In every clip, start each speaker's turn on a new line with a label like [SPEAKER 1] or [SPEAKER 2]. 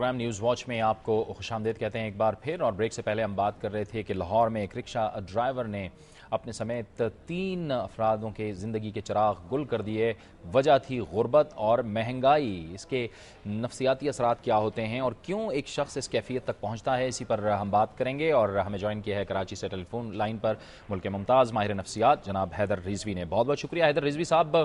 [SPEAKER 1] Programme news watch میں آپ کو خوش آمدید کہتے ہیں ایک بار پھر. اور بریک سے پہلے ہم بات کر رہے تھے کہ لاہور میں ایک رکشہ ڈرائیور نے اپنے سمیت 3 افرادوں کے زندگی کے چراغ گل کر دیے. وجہ تھی غربت اور مہنگائی. اس کے نفسیاتی اثرات کیا ہوتے ہیں اور کیوں ایک شخص اس کیفیت تک پہنچتا ہے, اسی پر ہم بات کریں گے. اور ہمیں جوائن کیا ہے کراچی سے ٹیلی فون لائن پر ملک ممتاز ماہر نفسیات جناب حیدر رضوی نے. بہت بہت شکریہ حیدر رضوی صاحب.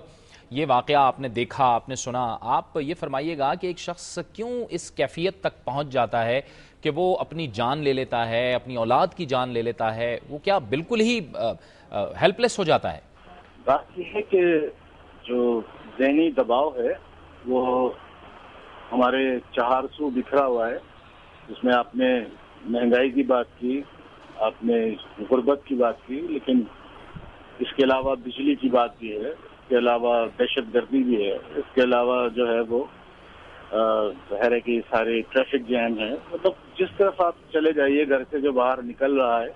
[SPEAKER 1] یہ واقعہ آپ نے دیکھا, آپ نے سنا, آپ یہ فرمائیے گا کہ ایک شخص کیوں اس کیفیت تک پہنچ جاتا ہے کہ وہ اپنی جان لے لیتا ہے, اپنی اولاد کی جان لے لیتا ہے؟ وہ کیا بالکل ہی ہیلپ لیس ہو جاتا ہے؟
[SPEAKER 2] بات یہ ہے کہ جو ذہنی دباؤ ہے وہ ہمارے چہار سو بکھرا ہوا ہے. اس میں آپ نے مہنگائی کی بات کی, آپ نے غربت کی بات کی, لیکن اس کے علاوہ بجلی کی بات بھی ہے, اس کے علاوہ دہشت گردی بھی ہے, اس کے علاوہ جو ہے وہ ظاہر ہے کہ سارے ٹریفک جیم ہیں. مطلب جس طرف آپ چلے جائیے, گھر سے جو باہر نکل رہا ہے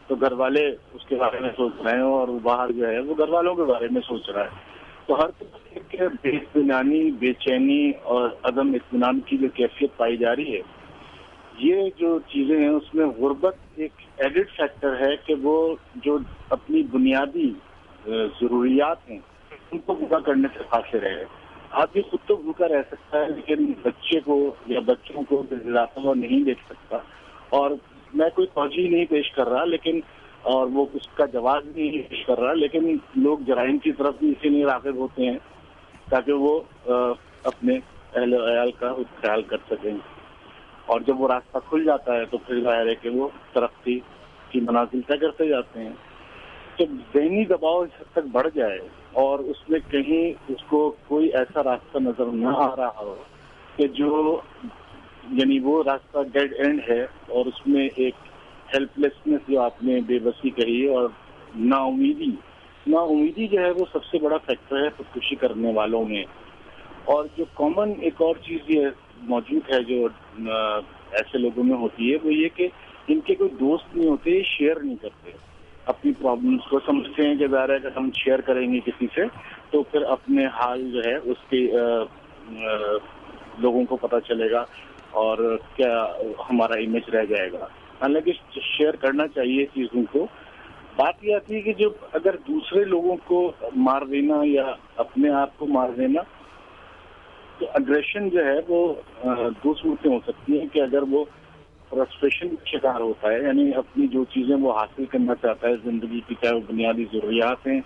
[SPEAKER 2] تو گھر والے اس کے بارے میں سوچ رہے ہیں اور وہ باہر جو ہے وہ گھر والوں کے بارے میں سوچ رہا ہے. تو ہر طرح ایک بے اطمینانی, بے چینی اور عدم اطمینان کی جو کیفیت پائی جا رہی ہے, یہ جو چیزیں ہیں اس میں غربت ایک ایڈڈ فیکٹر ہے کہ وہ جو اپنی بنیادی ضروریات ہیں ان کو پورا کرنے سے فاصلے رہے. آدمی خود تو بھوکا رہ سکتا ہے لیکن بچے کو یا بچوں کو وہ نہیں دیکھ سکتا. اور میں کوئی توجہ نہیں پیش کر رہا لیکن اور وہ اس کا جواب نہیں پیش کر رہا, لیکن لوگ جرائم کی طرف بھی اسی لیے راغب ہوتے ہیں تاکہ وہ اپنے اہل و عیال کا خیال کر سکیں. اور جب وہ راستہ کھل جاتا ہے تو پھر ظاہر ہے کہ وہ ترقی کی منازل طے کرتے جاتے ہیں. جب ذہنی دباؤ اس حد تک بڑھ جائے اور اس میں کہیں اس کو کوئی ایسا راستہ نظر نہ آ رہا ہو کہ جو یعنی وہ راستہ ڈیڈ اینڈ ہے, اور اس میں ایک ہیلپ لیسنس جو آپ نے بے بسی کہی اور نا امیدی جو ہے وہ سب سے بڑا فیکٹر ہے خودکشی کرنے والوں میں. اور جو کامن ایک اور چیز یہ موجود ہے جو ایسے لوگوں میں ہوتی ہے وہ یہ کہ ان کے کوئی دوست نہیں ہوتے, شیئر نہیں کرتے اپنی پرابلمس کو. سمجھتے ہیں کہ ظاہر ہے کہ ہم شیئر کریں گے کسی سے تو پھر اپنے حال جو ہے اس کے لوگوں کو پتہ چلے گا اور کیا ہمارا امیج رہ جائے گا. حالانکہ شیئر کرنا چاہیے چیزوں کو. بات یہ آتی ہے کہ جب اگر دوسرے لوگوں کو مار دینا یا اپنے آپ کو مار دینا تو اگریشن جو ہے وہ دو صورتیں ہو سکتی ہیں کہ اگر وہ فرسٹریشن کا شکار ہوتا ہے, یعنی اپنی جو چیزیں وہ حاصل کرنا چاہتا ہے زندگی کی, چاہے وہ بنیادی ضروریات ہیں,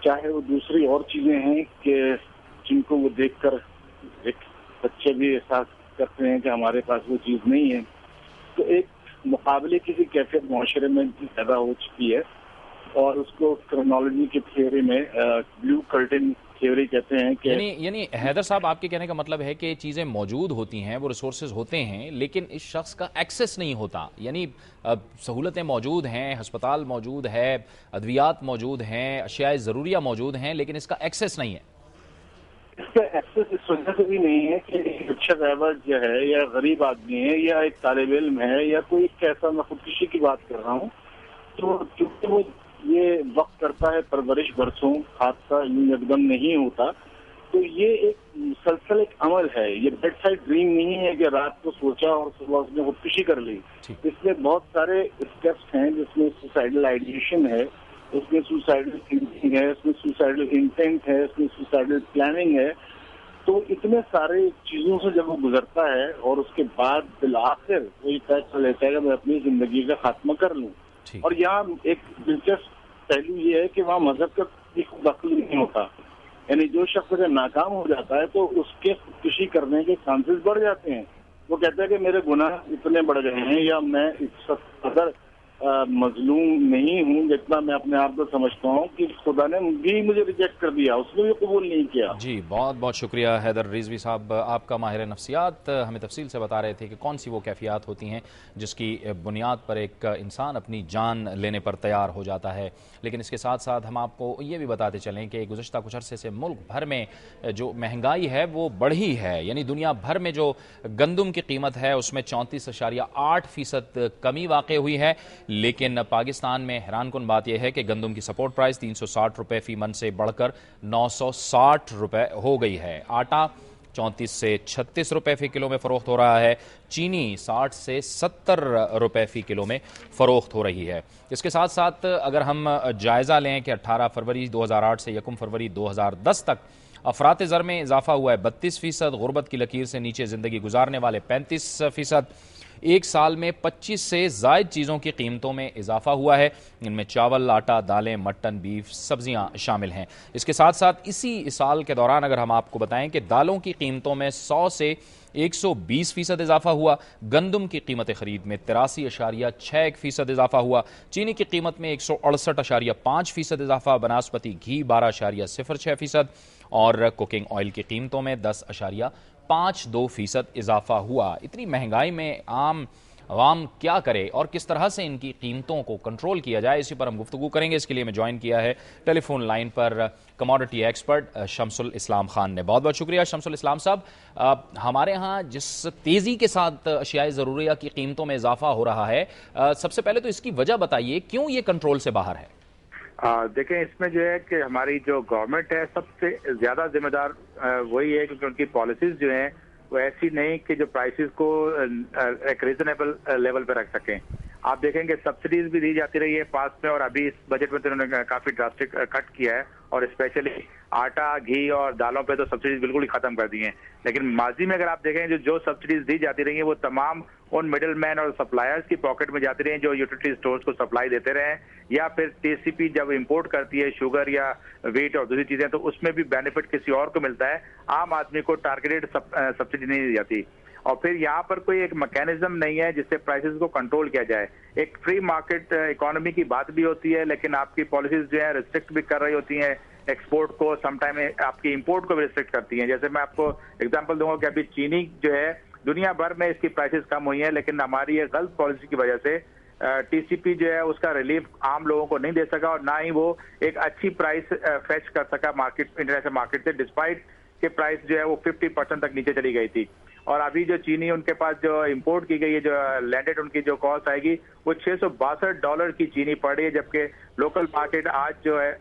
[SPEAKER 2] چاہے وہ دوسری اور چیزیں ہیں کہ جن کو وہ دیکھ کر ایک بچے بھی احساس کرتے ہیں کہ ہمارے پاس وہ چیز نہیں ہے, تو ایک مقابلے کی کیفیت معاشرے میں پیدا ہو چکی ہے. اور اس کو کرنالوجی کی تھیوری میں بلو کرٹن تھیوری کہتے ہیں کہ
[SPEAKER 1] یعنی حیدر صاحب آپ کے کہنے کا مطلب ہے کہ چیزیں موجود ہوتی ہیں, وہ ریسورسز ہوتے ہیں, لیکن اس شخص کا ایکسیس نہیں ہوتا. یعنی سہولتیں موجود ہیں, ہسپتال موجود ہے, ادویات موجود ہیں, اشیاء ضروریہ موجود ہیں, لیکن اس کا ایکسیس نہیں ہے.
[SPEAKER 2] اس کا ایکسیس اس وجہ سے بھی نہیں ہے کہ رکشہ ڈرائیور جو ہے یا غریب آدمی ہے یا ایک طالب علم ہے یا کوئی ایسا, میں خودکشی کی بات کر رہا ہوں, تو چونکہ وہ یہ وقت کرتا ہے پرورش برسوں, حادثہ یوں یکدم نہیں ہوتا, تو یہ ایک مسلسل ایک عمل ہے. یہ بیڈ سائڈ ڈریم نہیں ہے کہ رات کو سوچا اور صبح اس نے خودکشی کر لی. اس میں بہت سارے اسٹیپس ہیں جس میں سوسائڈل آئیڈیشن ہے, اس میں سوسائڈل تھنکنگ ہے, اس میں سوسائڈل انٹینٹ ہے, اس میں سوسائڈل پلاننگ ہے. تو اتنے سارے چیزوں سے جب وہ گزرتا ہے اور اس کے بعد بالآخر وہ یہ فیصلہ لیتا ہے کہ میں اپنی زندگی کا خاتمہ کر لوں. اور یہاں ایک دلچسپ پہلو یہ ہے کہ وہاں مذہب کا دخل نہیں ہوتا. یعنی جو شخص اگر ناکام ہو جاتا ہے تو اس کے خودکشی کرنے کے چانسز بڑھ جاتے ہیں. وہ کہتا ہے کہ میرے گناہ اتنے بڑھ گئے ہیں یا میں اس قدر مظلوم نہیں ہوں جتنا میں اپنے آپ کو سمجھتا ہوں کہ خدا نے بھی مجھے ریجیکٹ کر دیا, اس نے بھی قبول نہیں کیا.
[SPEAKER 1] جی بہت بہت شکریہ حیدر رضوی صاحب, آپ کا ماہر نفسیات ہمیں تفصیل سے بتا رہے تھے کہ کون سی وہ کیفیات ہوتی ہیں جس کی بنیاد پر ایک انسان اپنی جان لینے پر تیار ہو جاتا ہے. لیکن اس کے ساتھ ساتھ ہم آپ کو یہ بھی بتاتے چلیں کہ گزشتہ کچھ عرصے سے ملک بھر میں جو مہنگائی ہے وہ بڑھی ہے. یعنی دنیا بھر میں جو گندم کی قیمت ہے اس میں 34.8% کمی واقع ہوئی ہے, لیکن پاکستان میں حیران کن بات یہ ہے کہ گندم کی سپورٹ پرائس 360 روپے فی من سے بڑھ کر 960 روپے ہو گئی ہے. آٹا 34 سے 36 रुपए फी किलो में फ़रोख्त हो रहा है। चीनी 60 से 70 रुपए फी किलो में फ़रोख्त हो रही है। इसके साथ साथ अगर हम जायज़ा लें कि 18 फरवरी 2008 से 1 फरवरी 2010 तक अफरात ज़र में इजाफा हुआ है 32%, गुर्बत की लकीर से नीचे ज़िंदगी गुजारने वाले 35%, एक साल में 25 से ज़ायद चीज़ों की कीमतों में इजाफा हुआ है। इनमें चावल, आटा, दालें, मटन, बीफ, सब्जियां शामिल हैं। इसके साथ साथ इसी साल के दौरान अगर हम आपको बताएं कि दालों की कीमतों में 100 से 120% इजाफा हुआ, गंदम की कीमत खरीद में 83.61% इजाफा हुआ, चीनी की कीमत में 168.5% इजाफा, बनास्पति घी 12.06% और कुकिंग ऑयल की कीमतों में 10.52% इजाफा हुआ। इतनी महंगाई में आवाम क्या करे और किस तरह से इनकी कीमतों को कंट्रोल किया जाए, इसी पर हम गुफ्तगू करेंगे। इसके लिए मैं ज्वाइन किया है टेलीफोन लाइन पर कमोडिटी एक्सपर्ट शमसुल इस्लाम खान ने। बहुत बहुत शुक्रिया शमसुल इस्लाम साहब। हमारे यहाँ जिस तेज़ी के साथ अशियाए ज़रूरिया की कीमतों में इजाफा हो रहा है, सबसे पहले तो इसकी वजह बताइए, क्यों ये कंट्रोल से बाहर है?
[SPEAKER 3] देखें, इसमें जो है कि हमारी जो गवर्नमेंट है सबसे ज्यादा जिम्मेदार वही है, क्योंकि उनकी पॉलिसीज जो हैं वो ऐसी नहीं कि जो प्राइसेस को एक रीजनेबल लेवल पे रख सकें। आप देखेंगे सब्सिडीज भी दी जाती रही है पास में, और अभी इस बजट में तो उन्होंने काफी ड्रास्टिक कट किया है, और स्पेशली आटा, घी और दालों पे तो सब्सिडीज बिल्कुल ही खत्म कर दी हैं। लेकिन माजी में अगर आप देखें जो सब्सिडीज दी जाती रही हैं वो तमाम उन मिडिल मैन और सप्लायर्स की पॉकेट में जाती रही हैं जो यूटिलिटी स्टोर्स को सप्लाई देते रहे हैं, या फिर टीसीपी जब इंपोर्ट करती है शुगर या व्हीट और दूसरी चीजें तो उसमें भी बेनिफिट किसी और को मिलता है, आम आदमी को टारगेटेड सब्सिडी नहीं दी जाती। और फिर यहाँ पर कोई एक मैकेनिज्म नहीं है जिससे प्राइसेस को कंट्रोल किया जाए। एक फ्री मार्केट इकोनॉमी की बात भी होती है, लेकिन आपकी पॉलिसीज जो है रिस्ट्रिक्ट भी कर रही होती हैं एक्सपोर्ट को, समटाइम आपकी इंपोर्ट को भी रिस्ट्रिक्ट करती हैं। जैसे मैं आपको एग्जांपल दूंगा कि अभी चीनी जो है दुनिया भर में इसकी प्राइसेस कम हुई हैं, लेकिन हमारी ये गलत पॉलिसी की वजह से टीसीपी जो है उसका रिलीफ आम लोगों को नहीं दे सका, और ना ही वो एक अच्छी प्राइस फेच कर सका मार्केट, इंटरनेशनल मार्केट से, डिस्पाइट के प्राइस जो है वो 50% तक नीचे चली गई थी। और अभी जो चीनी उनके पास जो इंपोर्ट की गई है, जो लैंडेड उनकी जो कॉस्ट आएगी वो $662 की चीनी पड़ रही है, जबकि लोकल मार्केट आज जो है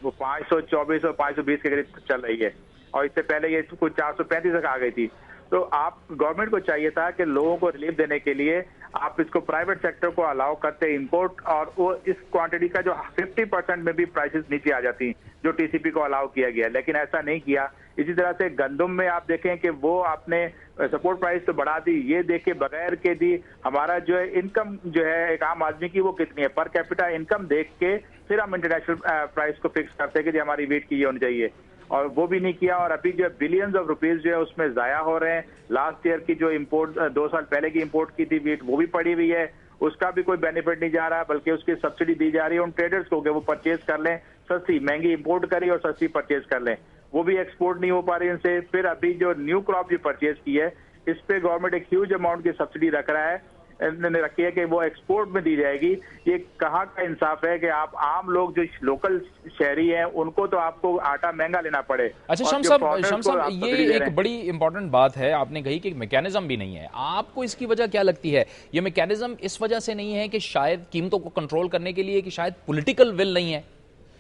[SPEAKER 3] वो 524 और 520 के करीब चल रही है, और इससे पहले ये कुछ 435 तक आ गई थी। तो आप गवर्नमेंट को चाहिए था कि लोगों को रिलीफ देने के लिए आप इसको प्राइवेट सेक्टर को अलाउ करते इंपोर्ट, और वो इस क्वांटिटी का जो 50% में भी प्राइसेस नीचे आ जाती जो टीसीपी को अलाउ किया गया, लेकिन ऐसा नहीं किया। इसी तरह से गंदम में आप देखें कि वो आपने सपोर्ट प्राइस तो बढ़ा दी, ये देखे बगैर के दी हमारा जो है इनकम जो है एक आम आदमी की वो कितनी है, पर कैपिटा इनकम देख के फिर हम इंटरनेशनल प्राइस को फिक्स करते हैं कि हमारी वेट की ये होनी चाहिए, और वो भी नहीं किया। और अभी जो बिलियंस ऑफ रुपीज जो है उसमें जाया हो रहे हैं। लास्ट ईयर की जो इंपोर्ट 2 साल पहले की इंपोर्ट की थी वेट वो भी पड़ी हुई है, उसका भी कोई बेनिफिट नहीं जा रहा, बल्कि उसकी सब्सिडी दी जा रही है उन ट्रेडर्स को कि वो परचेज कर लें सस्ती, महंगी इंपोर्ट करें और सस्ती परचेज कर लें, वो भी एक्सपोर्ट नहीं हो पा रही उनसे। फिर अभी जो न्यू क्रॉप जो परचेज की है इस पे गवर्नमेंट एक ह्यूज अमाउंट की सब्सिडी रख रहा है, रखी है कि वो एक्सपोर्ट में दी जाएगी। ये कहाँ का इंसाफ है कि आप आम लोग जो लोकल शहरी हैं उनको तो आपको आटा महंगा लेना पड़े।
[SPEAKER 1] अच्छा शम साहब, ये एक बड़ी इंपॉर्टेंट बात है, आपने कही कि मैकेनिज्म भी नहीं है। आपको इसकी वजह क्या लगती है? ये मैकेनिज्म इस वजह से नहीं है कि शायद कीमतों को कंट्रोल करने के लिए, कि शायद पॉलिटिकल विल नहीं है?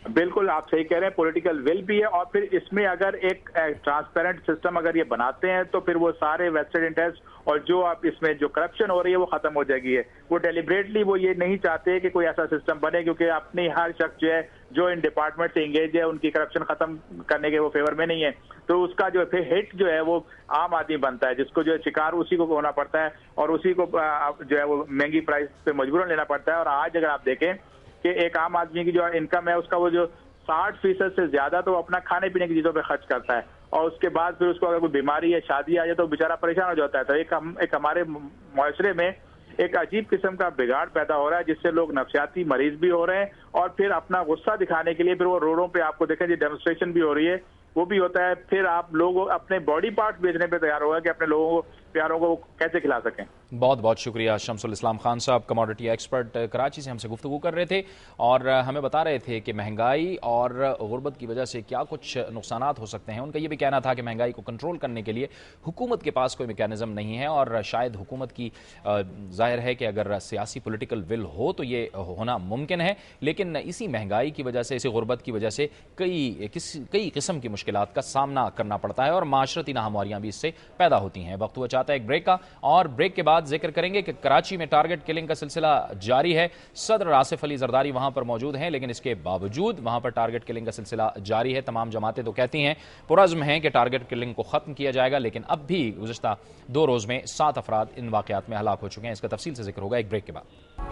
[SPEAKER 3] बिल्कुल आप सही कह रहे हैं, पॉलिटिकल विल भी है, और फिर इसमें अगर एक ट्रांसपेरेंट सिस्टम अगर ये बनाते हैं तो फिर वो सारे वेस्टेड इंटरेस्ट और जो आप इसमें जो करप्शन हो रही है वो खत्म हो जाएगी है। वो डेलिब्रेटली वो ये नहीं चाहते कि कोई ऐसा सिस्टम बने, क्योंकि अपनी हर शख्स जो है जो इन डिपार्टमेंट से इंगेज है उनकी करप्शन खत्म करने के वो फेवर में नहीं है, तो उसका जो फिर हिट जो है वो आम आदमी बनता है, जिसको जो है शिकार उसी को होना पड़ता है और उसी को जो है वो महंगी प्राइस पे मजबूरन लेना पड़ता है। और आज अगर आप देखें कि एक आम आदमी की जो इनकम है उसका वो जो 60% से ज्यादा तो अपना खाने पीने की चीजों पे खर्च करता है, और उसके बाद फिर उसको अगर कोई बीमारी या शादी आ जाए तो बेचारा परेशान हो जाता है। तो एक हमारे मुआशरे में एक अजीब किस्म का बिगाड़ पैदा हो रहा है, जिससे लोग नफसियाती मरीज भी हो रहे हैं, और फिर अपना गुस्सा दिखाने के लिए फिर वो रोडों पे आपको देखें जी डेमोन्स्ट्रेशन भी हो रही है, वो भी होता है। फिर आप लोग अपने बॉडी पार्ट बेचने पे तैयार होगा कि अपने लोगों को प्यारों को कैसे खिला सकें।
[SPEAKER 1] बहुत बहुत शुक्रिया शमसुल इस्लाम खान साहब, कमोडिटी एक्सपर्ट, कराची से हमसे गुफ्तगू कर रहे थे और हमें बता रहे थे कि महंगाई और गुर्बत की वजह से क्या कुछ नुकसानात हो सकते हैं। उनका ये भी कहना था कि महंगाई को कंट्रोल करने के लिए हुकूमत के पास कोई मैकेनिज्म नहीं है, और शायद हुकूमत की जाहिर है कि अगर सियासी पॉलिटिकल विल हो तो ये होना मुमकिन है, लेकिन इसी महंगाई की वजह से, इसी गुर्बत की वजह से कई किस्म की मुश्किलात का सामना करना पड़ता है और माशरती नाहमवारियां भी इससे पैदा होती हैं। वक्त हुआ चाहता है एक ब्रेक का, और ब्रेक के बाद जिक्र करेंगे कि कराची में टारगेट किलिंग का सिलसिला जारी है। सदर आसिफ अली जरदारी वहां पर मौजूद हैं, लेकिन इसके बावजूद वहां पर टारगेट किलिंग का सिलसिला जारी है। तमाम जमातें तो कहती हैं, पुरज़्म हैं कि टारगेट किलिंग को खत्म किया जाएगा, लेकिन अब भी गुज़िश्ता 2 रोज़ में 7 अफराद इन वाक़यात में हलाक हो चुके हैं। इसका तफसील से जिक्र होगा एक ब्रेक के बाद।